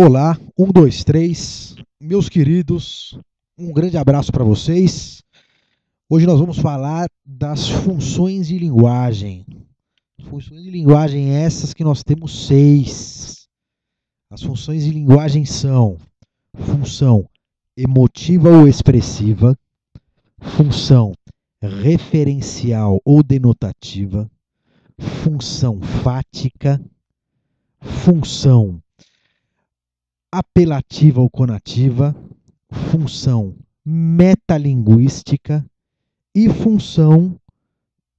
Olá, um, dois, três, meus queridos, um grande abraço para vocês. Hoje nós vamos falar das funções de linguagem. Funções de linguagem essas que nós temos 6. As funções de linguagem são função emotiva ou expressiva, função referencial ou denotativa, função fática, função apelativa ou conativa, função metalinguística e função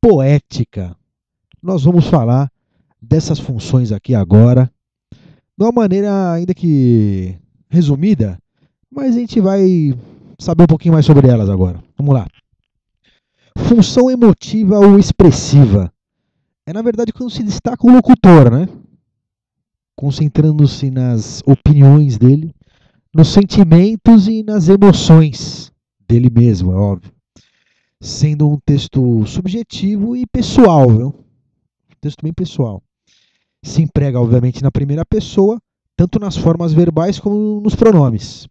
poética. Nós vamos falar dessas funções aqui agora, de uma maneira ainda que resumida, mas a gente vai saber um pouquinho mais sobre elas agora. Vamos lá. Função emotiva ou expressiva. É, na verdade, quando se destaca o locutor, né? Concentrando-se nas opiniões dele, nos sentimentos e nas emoções dele mesmo, é óbvio. Sendo um texto subjetivo e pessoal, viu? Um texto bem pessoal. Se emprega, obviamente, na primeira pessoa, tanto nas formas verbais como nos pronomes.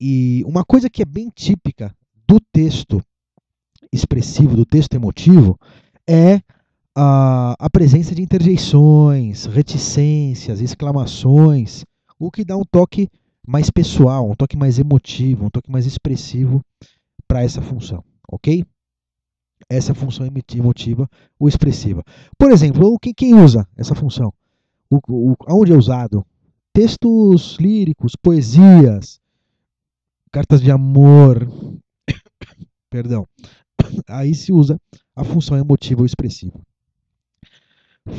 E uma coisa que é bem típica do texto expressivo, do texto emotivo, é a presença de interjeições, reticências, exclamações, o que dá um toque mais pessoal, um toque mais emotivo, um toque mais expressivo para essa função, ok? Essa função emotiva ou expressiva. Por exemplo, quem usa essa função? Onde é usado? Textos líricos, poesias, cartas de amor, perdão. Aí se usa a função emotiva ou expressiva.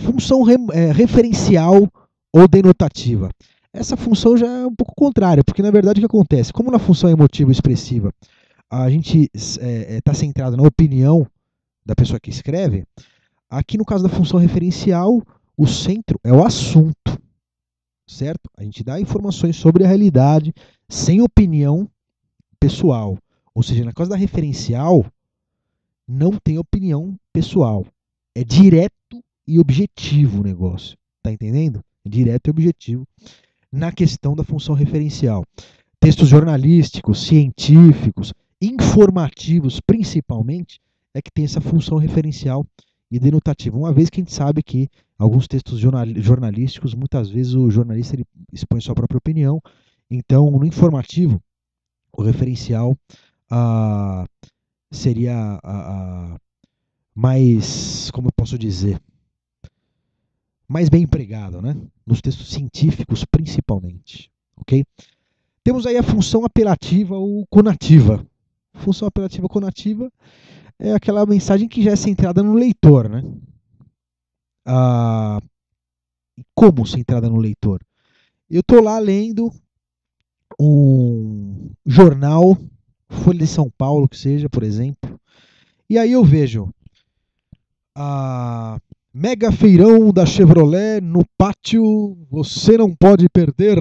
Função referencial ou denotativa. Essa função já é um pouco contrária, porque na verdade o que acontece? Como na função emotiva ou expressiva a gente está centrado na opinião da pessoa que escreve, aqui no caso da função referencial, o centro é o assunto, certo? A gente dá informações sobre a realidade sem opinião pessoal. Ou seja, na causa da referencial, não tem opinião pessoal. É direto e objetivo o negócio. Tá entendendo? É direto e objetivo na questão da função referencial. Textos jornalísticos, científicos, informativos principalmente, é que tem essa função referencial e denotativa. Uma vez que a gente sabe que alguns textos jornalísticos, muitas vezes o jornalista ele expõe sua própria opinião. Então, no informativo, o referencial seria mais, como eu posso dizer, mais bem empregado, né? Nos textos científicos principalmente, ok? Temos aí a função apelativa ou conativa. Função apelativa ou conativa é aquela mensagem que já é centrada no leitor, né? Como centrada no leitor? Eu estou lá lendo um jornal, Folha de São Paulo, que seja, por exemplo, e aí eu vejo mega feirão da Chevrolet no pátio, você não pode perder.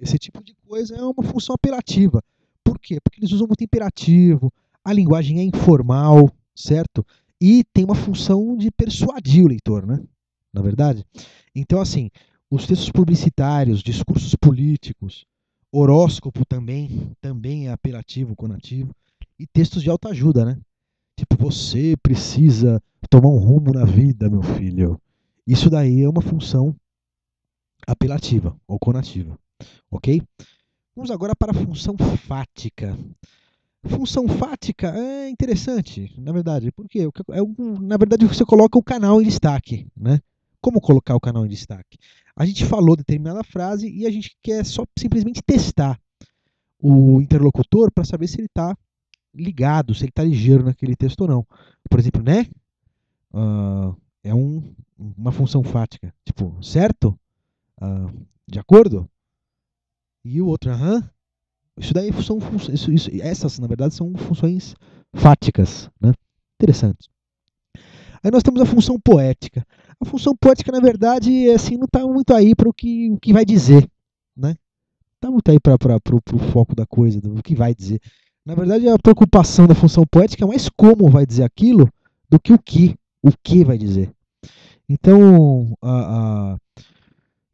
Esse tipo de coisa é uma função apelativa. Por quê? Porque eles usam muito imperativo, a linguagem é informal, certo? E tem uma função de persuadir o leitor, né? Na verdade? Então, assim, os textos publicitários, discursos políticos, horóscopo também é apelativo, conativo, e textos de autoajuda, né? Tipo, você precisa tomar um rumo na vida, meu filho. Isso daí é uma função apelativa ou conativa, ok? Vamos agora para a função fática. Função fática é interessante, na verdade, porque na verdade você coloca o canal em destaque, né? Como colocar o canal em destaque? A gente falou determinada frase e a gente quer só simplesmente testar o interlocutor para saber se ele está ligado, se ele está ligeiro naquele texto ou não. Por exemplo, né? É uma função fática. Tipo, certo? De acordo? E o outro, aham. Isso daí são essas, na verdade, são funções fáticas, né? Interessante. Aí nós temos a função poética. A função poética, na verdade, assim, não está muito aí para o que vai dizer, né? Não está muito aí para o foco da coisa, do que vai dizer. Na verdade, a preocupação da função poética é mais como vai dizer aquilo do que o que vai dizer. Então,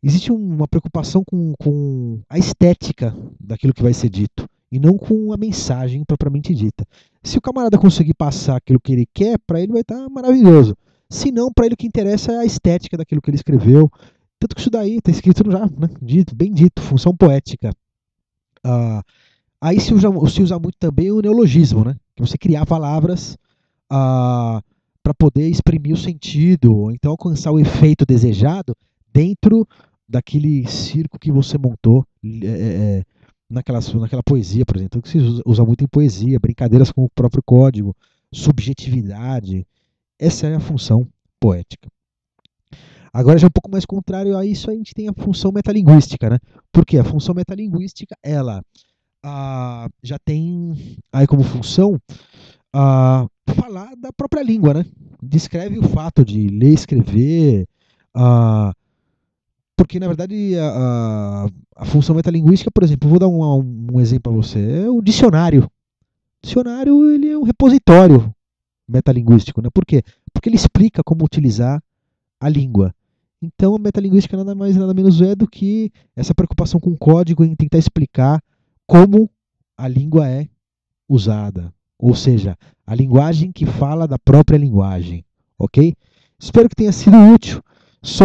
existe uma preocupação com a estética daquilo que vai ser dito e não com a mensagem propriamente dita. Se o camarada conseguir passar aquilo que ele quer, para ele vai estar maravilhoso. Se não, para ele o que interessa é a estética daquilo que ele escreveu. Tanto que isso daí está escrito já, né? Dito, bem dito, função poética. Ah, aí se usa muito também o neologismo, né? Que você criar palavras para poder exprimir o sentido, ou então alcançar o efeito desejado dentro daquele circo que você montou naquela poesia, por exemplo, que se usa muito em poesia, brincadeiras com o próprio código, subjetividade. Essa é a função poética. Agora já um pouco mais contrário a isso, a gente tem a função metalinguística, né? Porque a função metalinguística, ela já tem aí como função falar da própria língua, né? Descreve o fato de ler, escrever, porque na verdade a função metalinguística, por exemplo, vou dar um exemplo para você, é o dicionário. O dicionário ele é um repositório metalinguístico, né? Por quê? Porque ele explica como utilizar a língua. Então a metalinguística nada mais nada menos é do que essa preocupação com o código em tentar explicar como a língua é usada, ou seja, a linguagem que fala da própria linguagem, ok? Espero que tenha sido útil. Só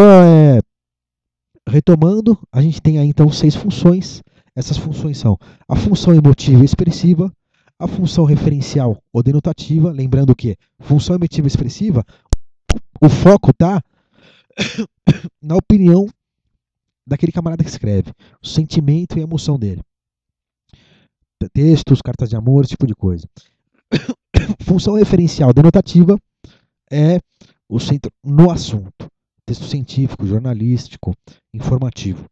retomando, a gente tem aí então 6 funções. Essas funções são a função emotiva e expressiva, a função referencial ou denotativa, lembrando que função emotiva e expressiva, o foco está na opinião daquele camarada que escreve, o sentimento e a emoção dele. Textos, cartas de amor, esse tipo de coisa. Função referencial denotativa é o centro no assunto. Texto científico, jornalístico, informativo.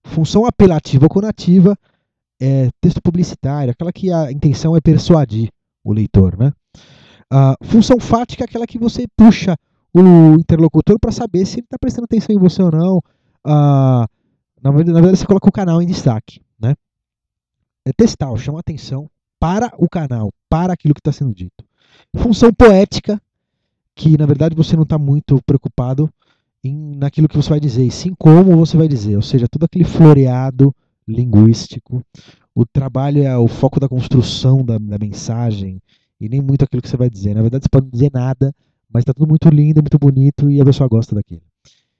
Função apelativa ou conativa é texto publicitário, aquela que a intenção é persuadir o leitor, né? A função fática é aquela que você puxa o interlocutor para saber se ele está prestando atenção em você ou não. Na verdade, você coloca o canal em destaque, né? É textal, chama atenção para o canal, para aquilo que está sendo dito. Função poética, que na verdade você não está muito preocupado naquilo que você vai dizer, e sim como você vai dizer, ou seja, todo aquele floreado linguístico. O trabalho é o foco da construção da mensagem e nem muito aquilo que você vai dizer. Na verdade, você pode não dizer nada, mas está tudo muito lindo, muito bonito e a pessoa gosta daquilo.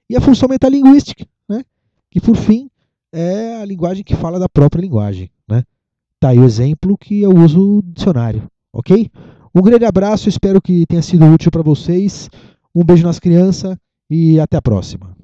E a função metalinguística, né? Que por fim é a linguagem que fala da própria linguagem, né? Tá aí o exemplo que eu uso o dicionário, ok? Um grande abraço, espero que tenha sido útil para vocês. Um beijo nas crianças e até a próxima.